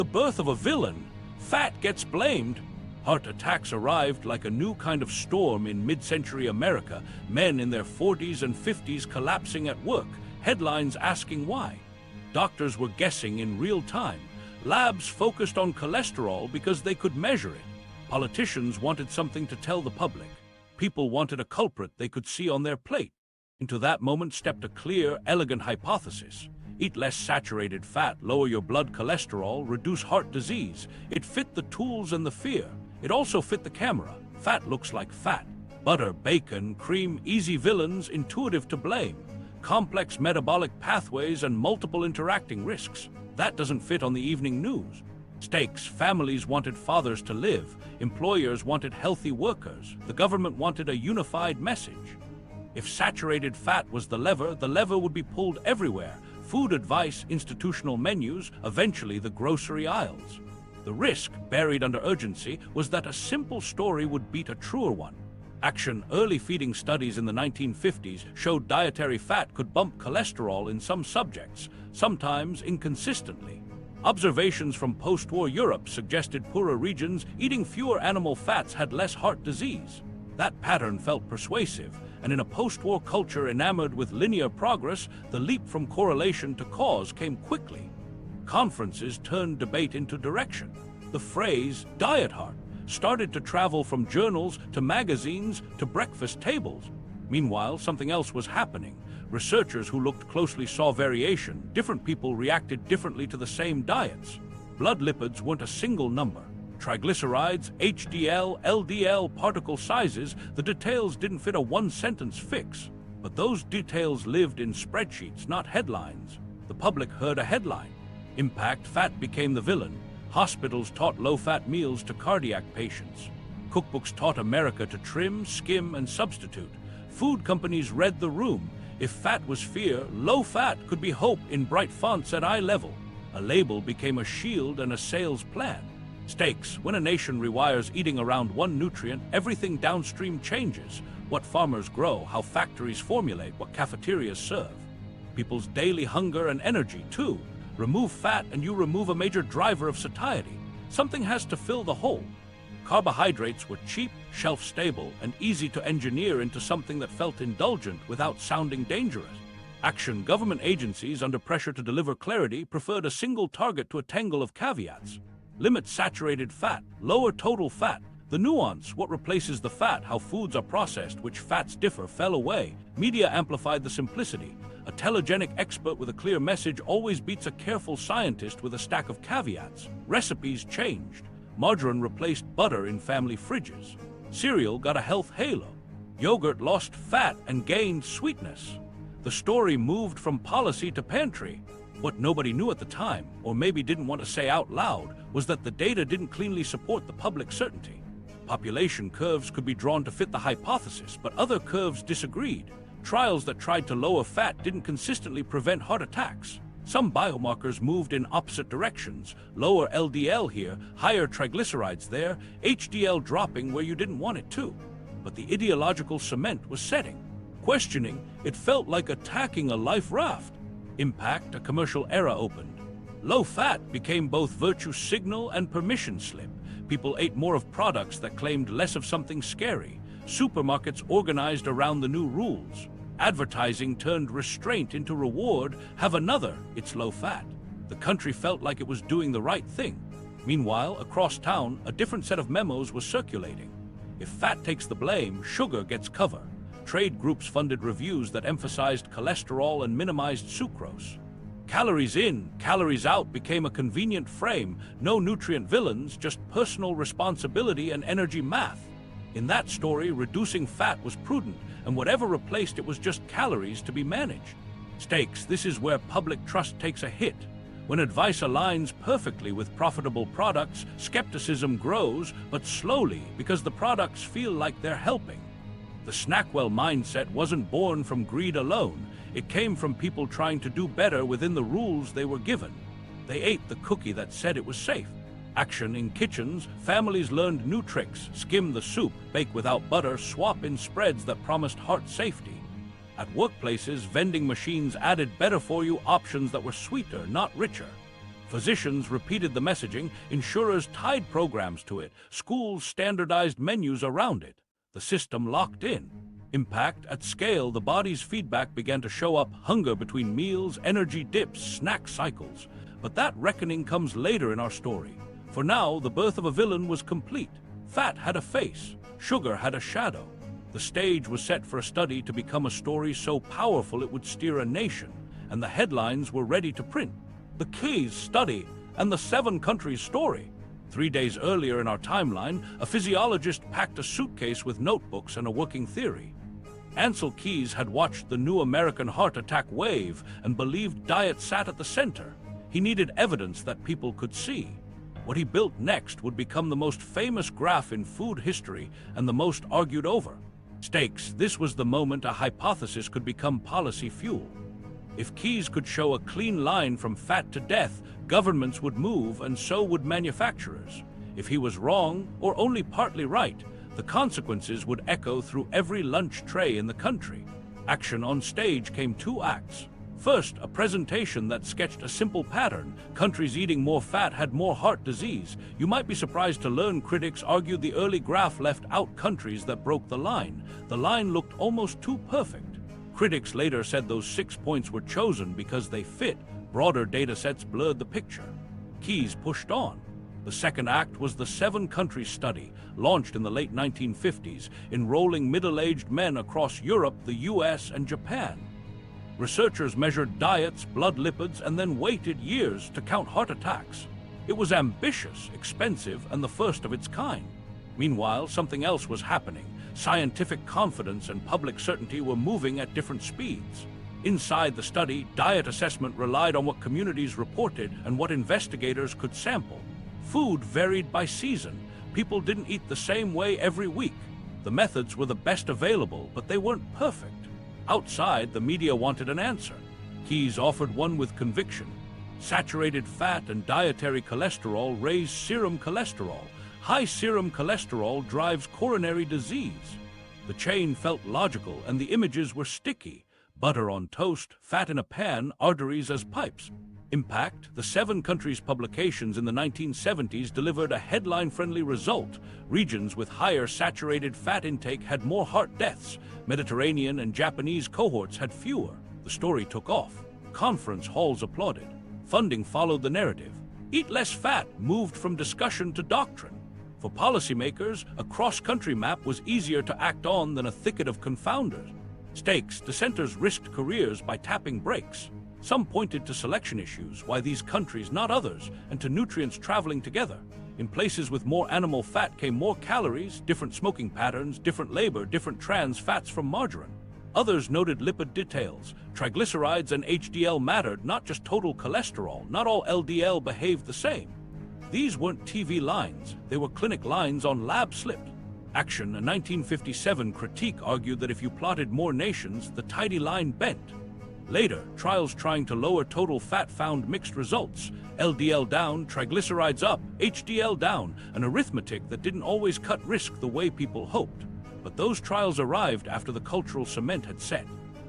The birth of a villain, fat gets blamed. Heart attacks arrived like a new kind of storm in mid-century America, men in their 40s and 50s collapsing at work, headlines asking why. Doctors were guessing in real time. Labs focused on cholesterol because they could measure it. Politicians wanted something to tell the public. People wanted a culprit they could see on their plate. Into that moment stepped a clear, elegant hypothesis. Eat less saturated fat, lower your blood cholesterol, reduce heart disease. It fit the tools and the fear. It also fit the camera. Fat looks like fat. Butter, bacon, cream, easy villains, intuitive to blame. Complex metabolic pathways and multiple interacting risks. That doesn't fit on the evening news. Stakes, families wanted fathers to live. Employers wanted healthy workers. The government wanted a unified message. If saturated fat was the lever would be pulled everywhere. Food advice, institutional menus, eventually the grocery aisles. The risk, buried under urgency, was that a simple story would beat a truer one. Action, early feeding studies in the 1950s showed dietary fat could bump cholesterol in some subjects, sometimes inconsistently. Observations from post-war Europe suggested poorer regions eating fewer animal fats had less heart disease. That pattern felt persuasive, and in a post-war culture enamored with linear progress, the leap from correlation to cause came quickly. Conferences turned debate into direction. The phrase diet heart started to travel from journals to magazines to breakfast tables. Meanwhile, something else was happening. Researchers who looked closely saw variation. Different people reacted differently to the same diets. Blood lipids weren't a single number. Triglycerides, HDL, LDL, particle sizes, the details didn't fit a one-sentence fix. But those details lived in spreadsheets, not headlines. The public heard a headline. Impact, fat became the villain. Hospitals taught low-fat meals to cardiac patients. Cookbooks taught America to trim, skim, and substitute. Food companies read the room. If fat was fear, low fat could be hope in bright fonts at eye level. A label became a shield and a sales plan. Stakes, when a nation rewires eating around one nutrient, everything downstream changes. What farmers grow, how factories formulate, what cafeterias serve. People's daily hunger and energy, too. Remove fat and you remove a major driver of satiety. Something has to fill the hole. Carbohydrates were cheap, shelf-stable, and easy to engineer into something that felt indulgent without sounding dangerous. Action, government agencies under pressure to deliver clarity preferred a single target to a tangle of caveats. Limit saturated fat, lower total fat. The nuance, what replaces the fat, how foods are processed, which fats differ, fell away. Media amplified the simplicity. A telegenic expert with a clear message always beats a careful scientist with a stack of caveats. Recipes changed. Margarine replaced butter in family fridges. Cereal got a health halo. Yogurt lost fat and gained sweetness. The story moved from policy to pantry. What nobody knew at the time, or maybe didn't want to say out loud, was that the data didn't cleanly support the public certainty. Population curves could be drawn to fit the hypothesis, but other curves disagreed. Trials that tried to lower fat didn't consistently prevent heart attacks. Some biomarkers moved in opposite directions. Lower LDL here, higher triglycerides there, HDL dropping where you didn't want it to. But the ideological cement was setting. Questioning, it felt like attacking a life raft. Impact, a commercial era opened. Low fat became both virtue signal and permission slip. People ate more of products that claimed less of something scary. Supermarkets organized around the new rules. Advertising turned restraint into reward. Have another, it's low fat. The country felt like it was doing the right thing. Meanwhile, across town, a different set of memos was circulating. If fat takes the blame, sugar gets cover. Trade groups funded reviews that emphasized cholesterol and minimized sucrose. Calories in, calories out became a convenient frame. No nutrient villains, just personal responsibility and energy math. In that story, reducing fat was prudent, and whatever replaced it was just calories to be managed. Stakes, this is where public trust takes a hit. When advice aligns perfectly with profitable products, skepticism grows, but slowly, because the products feel like they're helping. The Snackwell mindset wasn't born from greed alone. It came from people trying to do better within the rules they were given. They ate the cookie that said it was safe. Action in kitchens, families learned new tricks, skim the soup, bake without butter, swap in spreads that promised heart safety. At workplaces, vending machines added better-for-you options that were sweeter, not richer. Physicians repeated the messaging, insurers tied programs to it, schools standardized menus around it. The system locked in. Impact at scale, the body's feedback began to show up: hunger between meals, energy dips, snack cycles. But that reckoning comes later in our story. For now, the birth of a villain was complete. Fat had a face, sugar had a shadow. The stage was set for a study to become a story so powerful it would steer a nation, and the headlines were ready to print. The Keys Study and the 7 Countries Story. 3 days earlier in our timeline, a physiologist packed a suitcase with notebooks and a working theory. Ancel Keys had watched the new American heart attack wave and believed diet sat at the center. He needed evidence that people could see. What he built next would become the most famous graph in food history and the most argued over. Stakes: this was the moment a hypothesis could become policy fuel. If Keys could show a clean line from fat to death, governments would move, and so would manufacturers. If he was wrong, or only partly right, the consequences would echo through every lunch tray in the country. Action on stage came 2 acts. First, a presentation that sketched a simple pattern. Countries eating more fat had more heart disease. You might be surprised to learn critics argued the early graph left out countries that broke the line. The line looked almost too perfect. Critics later said those 6 points were chosen because they fit. Broader data sets blurred the picture. Keys pushed on. The second act was the 7 Countries Study, launched in the late 1950s, enrolling middle-aged men across Europe, the US, and Japan. Researchers measured diets, blood lipids, and then waited years to count heart attacks. It was ambitious, expensive, and the first of its kind. Meanwhile, something else was happening. Scientific confidence and public certainty were moving at different speeds. Inside the study, diet assessment relied on what communities reported and what investigators could sample. Food varied by season. People didn't eat the same way every week. The methods were the best available, but they weren't perfect. Outside, the media wanted an answer. Keys offered one with conviction. Saturated fat and dietary cholesterol raise serum cholesterol. High serum cholesterol drives coronary disease. The chain felt logical, and the images were sticky. Butter on toast, fat in a pan, arteries as pipes. Impact: the 7 Countries publications in the 1970s delivered a headline-friendly result. Regions with higher saturated fat intake had more heart deaths. Mediterranean and Japanese cohorts had fewer. The story took off. Conference halls applauded. Funding followed the narrative. Eat less fat moved from discussion to doctrine. For policymakers, a cross-country map was easier to act on than a thicket of confounders. Stakes: dissenters risked careers by tapping brakes. Some pointed to selection issues, why these countries, not others, and to nutrients traveling together. In places with more animal fat came more calories, different smoking patterns, different labor, different trans fats from margarine. Others noted lipid details. Triglycerides and HDL mattered, not just total cholesterol. Not all LDL behaved the same. These weren't TV lines, they were clinic lines on lab slips. Action: a 1957 critique argued that if you plotted more nations, the tidy line bent. Later, trials trying to lower total fat found mixed results. LDL down, triglycerides up, HDL down, an arithmetic that didn't always cut risk the way people hoped. But those trials arrived after the cultural cement had set.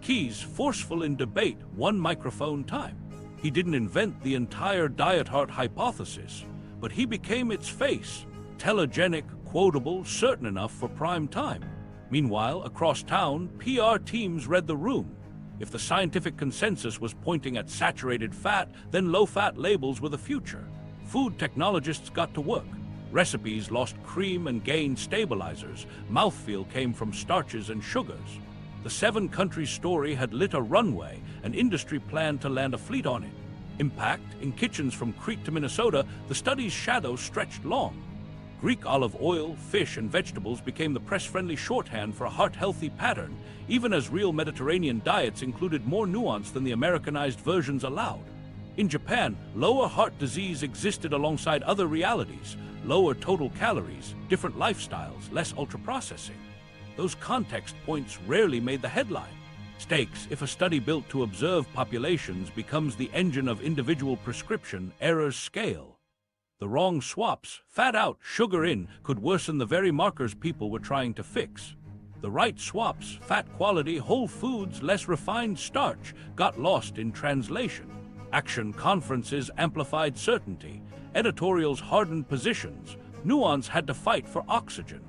Keys, forceful in debate, 1 microphone time. He didn't invent the entire diet heart hypothesis, but he became its face. Telegenic, quotable, certain enough for prime time. Meanwhile, across town, PR teams read the room. If the scientific consensus was pointing at saturated fat, then low-fat labels were the future. Food technologists got to work. Recipes lost cream and gained stabilizers. Mouthfeel came from starches and sugars. The 7 Countries story had lit a runway, and industry planned to land a fleet on it. Impact: in kitchens from Crete to Minnesota, the study's shadow stretched long. Greek olive oil, fish, and vegetables became the press-friendly shorthand for a heart-healthy pattern, even as real Mediterranean diets included more nuance than the Americanized versions allowed. In Japan, lower heart disease existed alongside other realities: lower total calories, different lifestyles, less ultra-processing. Those context points rarely made the headline. Stakes: if a study built to observe populations becomes the engine of individual prescription, errors scale. The wrong swaps, fat out, sugar in, could worsen the very markers people were trying to fix. The right swaps, fat quality, whole foods, less refined starch, got lost in translation. Action conferences amplified certainty. Editorials hardened positions. Nuance had to fight for oxygen.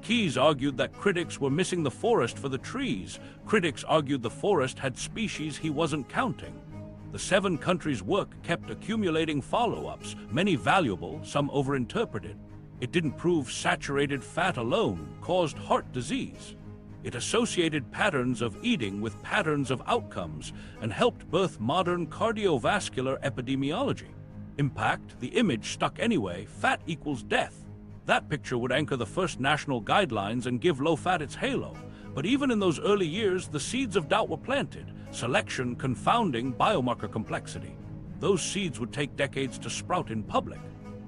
Keyes argued that critics were missing the forest for the trees. Critics argued the forest had species he wasn't counting. The 7 countries' work kept accumulating follow-ups, many valuable, some overinterpreted. It didn't prove saturated fat alone caused heart disease. It associated patterns of eating with patterns of outcomes and helped birth modern cardiovascular epidemiology. Impact, the image stuck anyway, fat equals death. That picture would anchor the first national guidelines and give low fat its halo. But even in those early years, the seeds of doubt were planted, selection confounding biomarker complexity. Those seeds would take decades to sprout in public.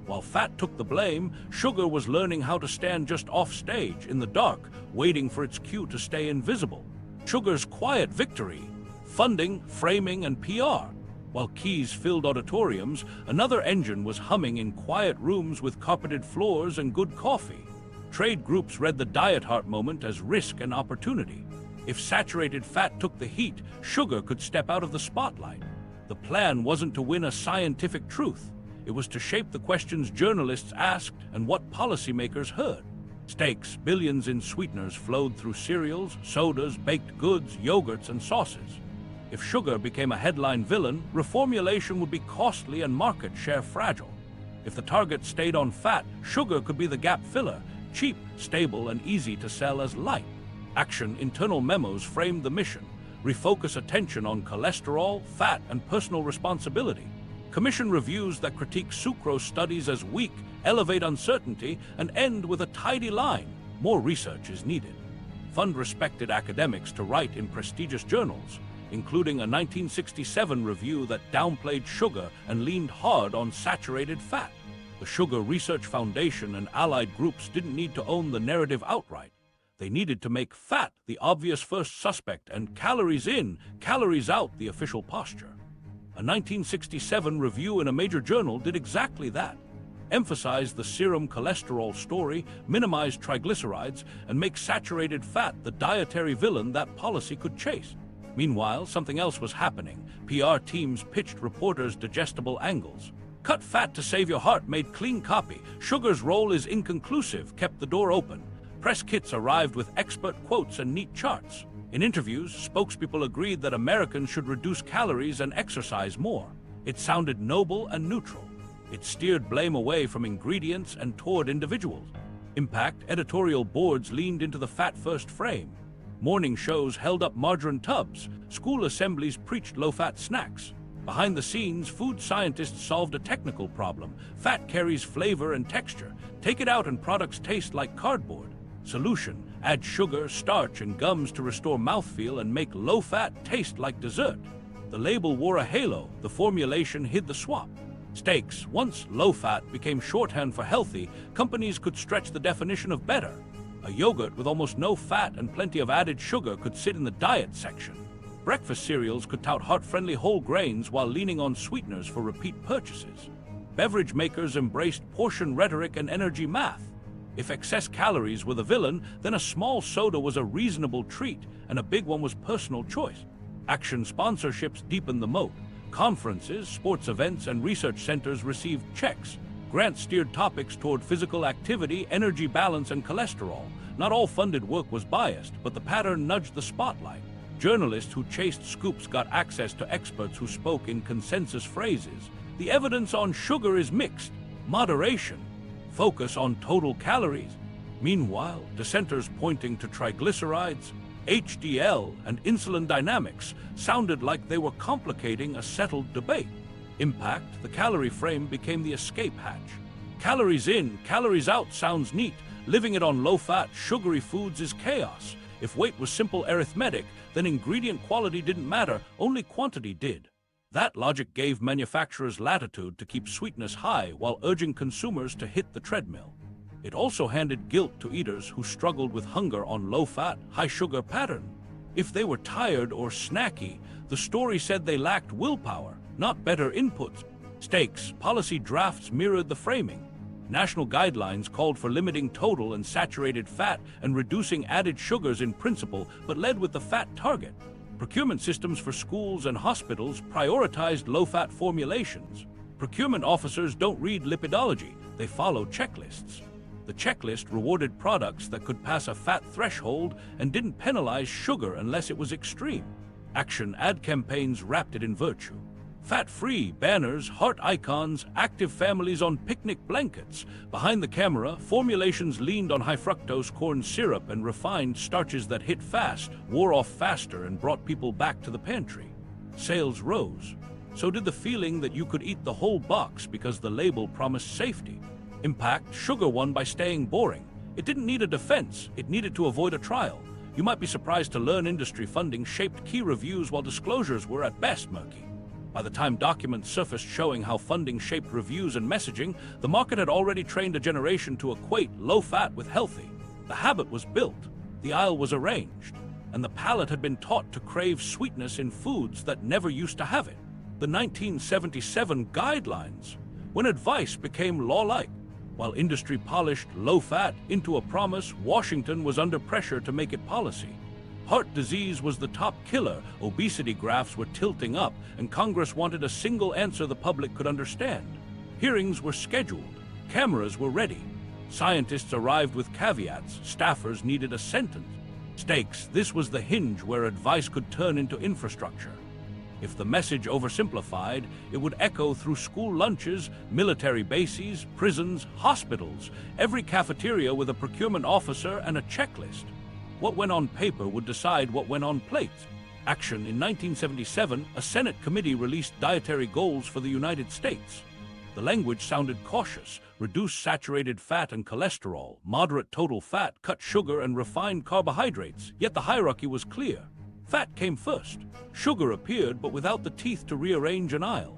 While fat took the blame, sugar was learning how to stand just off stage, in the dark, waiting for its cue to stay invisible. Sugar's quiet victory: funding, framing, and PR. While Keyes filled auditoriums, another engine was humming in quiet rooms with carpeted floors and good coffee. Trade groups read the diet heart moment as risk and opportunity. If saturated fat took the heat, sugar could step out of the spotlight. The plan wasn't to win a scientific truth. It was to shape the questions journalists asked and what policymakers heard. Stakes, billions in sweeteners flowed through cereals, sodas, baked goods, yogurts, and sauces. If sugar became a headline villain, reformulation would be costly and market share fragile. If the target stayed on fat, sugar could be the gap filler, cheap, stable, and easy to sell as light. Action internal memos framed the mission: refocus attention on cholesterol, fat, and personal responsibility. Commission reviews that critique sucrose studies as weak, elevate uncertainty, and end with a tidy line: more research is needed. Fund respected academics to write in prestigious journals, including a 1967 review that downplayed sugar and leaned hard on saturated fat. The Sugar Research Foundation and allied groups didn't need to own the narrative outright. They needed to make fat the obvious first suspect and calories in, calories out the official posture. A 1967 review in a major journal did exactly that: emphasize the serum cholesterol story, minimize triglycerides, and make saturated fat the dietary villain that policy could chase. Meanwhile, something else was happening. PR teams pitched reporters digestible angles. Cut fat to save your heart made clean copy. Sugar's role is inconclusive kept the door open. Press kits arrived with expert quotes and neat charts. In interviews, spokespeople agreed that Americans should reduce calories and exercise more. It sounded noble and neutral. It steered blame away from ingredients and toward individuals. Impact editorial boards leaned into the fat-first frame. Morning shows held up margarine tubs. School assemblies preached low-fat snacks. Behind the scenes, food scientists solved a technical problem. Fat carries flavor and texture. Take it out and products taste like cardboard. Solution: add sugar, starch, and gums to restore mouthfeel and make low-fat taste like dessert. The label wore a halo. The formulation hid the swap. Stakes: once low-fat became shorthand for healthy, companies could stretch the definition of better. A yogurt with almost no fat and plenty of added sugar could sit in the diet section. Breakfast cereals could tout heart-friendly whole grains while leaning on sweeteners for repeat purchases. Beverage makers embraced portion rhetoric and energy math. If excess calories were the villain, then a small soda was a reasonable treat, and a big one was personal choice. Action sponsorships deepened the moat. Conferences, sports events, and research centers received checks. Grants steered topics toward physical activity, energy balance, and cholesterol. Not all funded work was biased, but the pattern nudged the spotlight. Journalists who chased scoops got access to experts who spoke in consensus phrases. The evidence on sugar is mixed. Moderation. Focus on total calories. Meanwhile, dissenters pointing to triglycerides, HDL, and insulin dynamics sounded like they were complicating a settled debate. Impact, the calorie frame became the escape hatch. Calories in, calories out sounds neat. Living it on low-fat, sugary foods is chaos. If weight was simple arithmetic, then ingredient quality didn't matter, only quantity did. That logic gave manufacturers latitude to keep sweetness high while urging consumers to hit the treadmill. It also handed guilt to eaters who struggled with hunger on low-fat, high-sugar pattern. If they were tired or snacky, the story said they lacked willpower, not better inputs. Stakes, policy drafts mirrored the framing. National guidelines called for limiting total and saturated fat and reducing added sugars in principle, but led with the fat target. Procurement systems for schools and hospitals prioritized low-fat formulations. Procurement officers don't read lipidology, they follow checklists. The checklist rewarded products that could pass a fat threshold and didn't penalize sugar unless it was extreme. Action ad campaigns wrapped it in virtue. Fat-free banners, heart icons, active families on picnic blankets. Behind the camera, formulations leaned on high-fructose corn syrup and refined starches that hit fast, wore off faster, and brought people back to the pantry. Sales rose. So did the feeling that you could eat the whole box because the label promised safety. Impact, sugar won by staying boring. It didn't need a defense, it needed to avoid a trial. You might be surprised to learn industry funding shaped key reviews while disclosures were at best murky. By the time documents surfaced showing how funding shaped reviews and messaging, the market had already trained a generation to equate low-fat with healthy. The habit was built, the aisle was arranged, and the palate had been taught to crave sweetness in foods that never used to have it. The 1977 guidelines, when advice became law-like. While industry polished low-fat into a promise, Washington was under pressure to make it policy. Heart disease was the top killer, obesity graphs were tilting up, and Congress wanted a single answer the public could understand. Hearings were scheduled, cameras were ready. Scientists arrived with caveats, staffers needed a sentence. Stakes, this was the hinge where advice could turn into infrastructure. If the message oversimplified, it would echo through school lunches, military bases, prisons, hospitals, every cafeteria with a procurement officer and a checklist. What went on paper would decide what went on plates. Action in 1977, a Senate committee released Dietary Goals for the United States. The language sounded cautious: reduce saturated fat and cholesterol, moderate total fat, cut sugar and refined carbohydrates, yet the hierarchy was clear. Fat came first. Sugar appeared, but without the teeth to rearrange an aisle.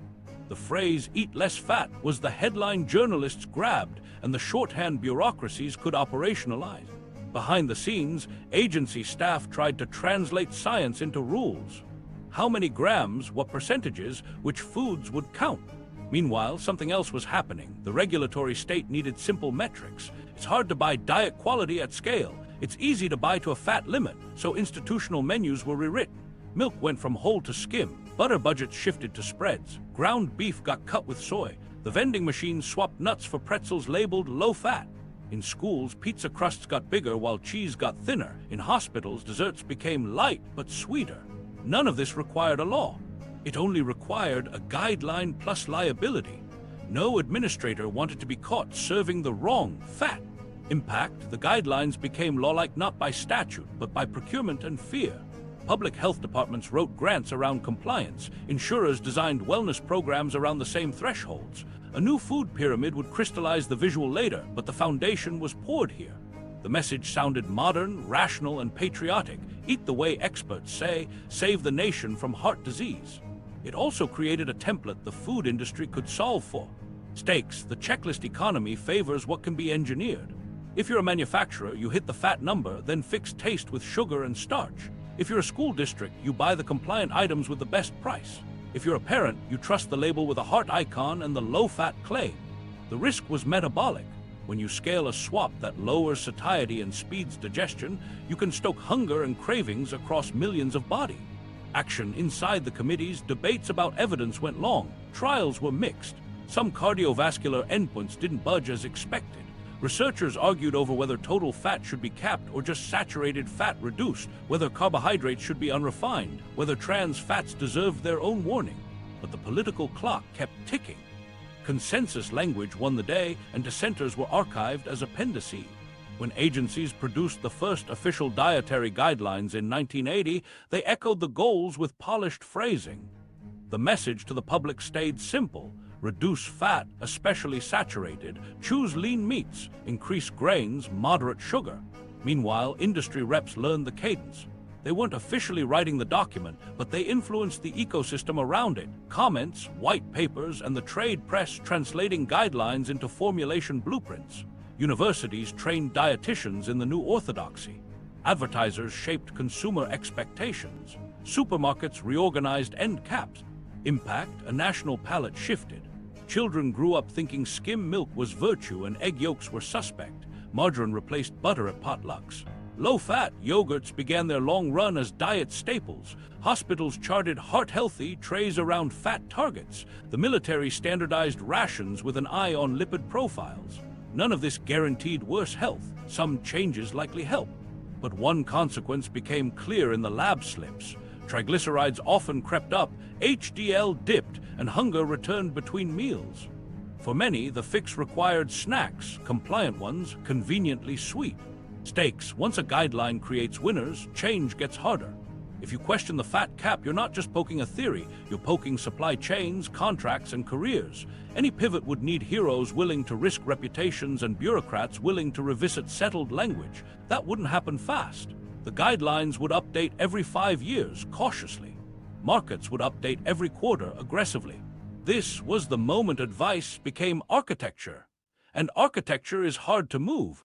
The phrase, "eat less fat," was the headline journalists grabbed and the shorthand bureaucracies could operationalize. Behind the scenes, agency staff tried to translate science into rules. How many grams, what percentages, which foods would count? Meanwhile, something else was happening. The regulatory state needed simple metrics. It's hard to buy diet quality at scale. It's easy to buy to a fat limit, so institutional menus were rewritten. Milk went from whole to skim. Butter budgets shifted to spreads. Ground beef got cut with soy. The vending machines swapped nuts for pretzels labeled low-fat. In schools, pizza crusts got bigger while cheese got thinner. In hospitals, desserts became light but sweeter. None of this required a law. It only required a guideline plus liability. No administrator wanted to be caught serving the wrong fat. Impact, the guidelines became law-like not by statute, but by procurement and fear. Public health departments wrote grants around compliance. Insurers designed wellness programs around the same thresholds. A new food pyramid would crystallize the visual later, but the foundation was poured here. The message sounded modern, rational, and patriotic. Eat the way experts say, save the nation from heart disease. It also created a template the food industry could solve for. Stakes, the checklist economy favors what can be engineered. If you're a manufacturer, you hit the fat number, then fix taste with sugar and starch. If you're a school district, you buy the compliant items with the best price. If you're a parent, you trust the label with a heart icon and the low-fat claim. The risk was metabolic. When you scale a swap that lowers satiety and speeds digestion, you can stoke hunger and cravings across millions of bodies. Action inside the committees, debates about evidence went long. Trials were mixed. Some cardiovascular endpoints didn't budge as expected. Researchers argued over whether total fat should be capped or just saturated fat reduced, whether carbohydrates should be unrefined, whether trans fats deserved their own warning. But the political clock kept ticking. Consensus language won the day, and dissenters were archived as appendices. When agencies produced the first official dietary guidelines in 1980, they echoed the goals with polished phrasing. The message to the public stayed simple: reduce fat, especially saturated, choose lean meats, increase grains, moderate sugar. Meanwhile, industry reps learned the cadence. They weren't officially writing the document, but they influenced the ecosystem around it. Comments, white papers, and the trade press translating guidelines into formulation blueprints. Universities trained dietitians in the new orthodoxy. Advertisers shaped consumer expectations. Supermarkets reorganized end caps. Impact, a national palate shifted. Children grew up thinking skim milk was virtue and egg yolks were suspect. Margarine replaced butter at potlucks. Low-fat yogurts began their long run as diet staples. Hospitals charted heart-healthy trays around fat targets. The military standardized rations with an eye on lipid profiles. None of this guaranteed worse health. Some changes likely help. But one consequence became clear in the lab slips. Triglycerides often crept up, HDL dipped, and hunger returned between meals. For many, the fix required snacks, compliant ones, conveniently sweet. Stakes. Once a guideline creates winners, change gets harder. If you question the fat cap, you're not just poking a theory, you're poking supply chains, contracts, and careers. Any pivot would need heroes willing to risk reputations and bureaucrats willing to revisit settled language. That wouldn't happen fast. The guidelines would update every 5 years, cautiously. Markets would update every quarter, aggressively. This was the moment advice became architecture. And architecture is hard to move.